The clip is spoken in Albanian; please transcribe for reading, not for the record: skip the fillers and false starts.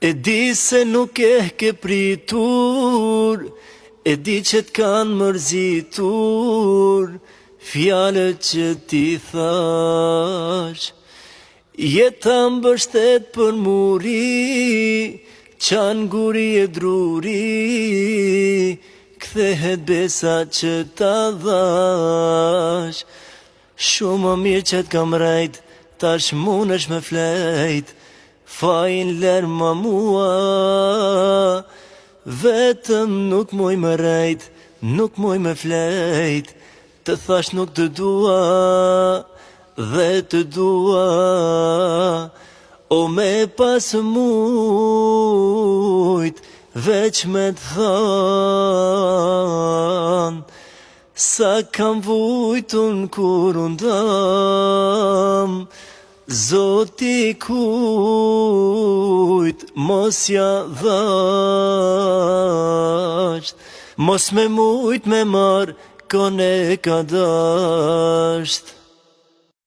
E di se nuk e ke pritur, e di që t'kanë mërzitur fjalët që ti thash. Jeta mbështet për muri, qanë guri e druri, kthehet besa që ta dhash. Shumë më mirë që t'kam rejt, tash munesh me flejt, fajin lër ma mua, vetëm nuk muj me rejt, nuk muj me flejt, të thash nuk të dua, dhe të dua, o me pas mujt, veç me të than, sa kam vujtun kur undam, Zoti kujt mos ja dhasht, mos me mujt me marr kone ka dasht.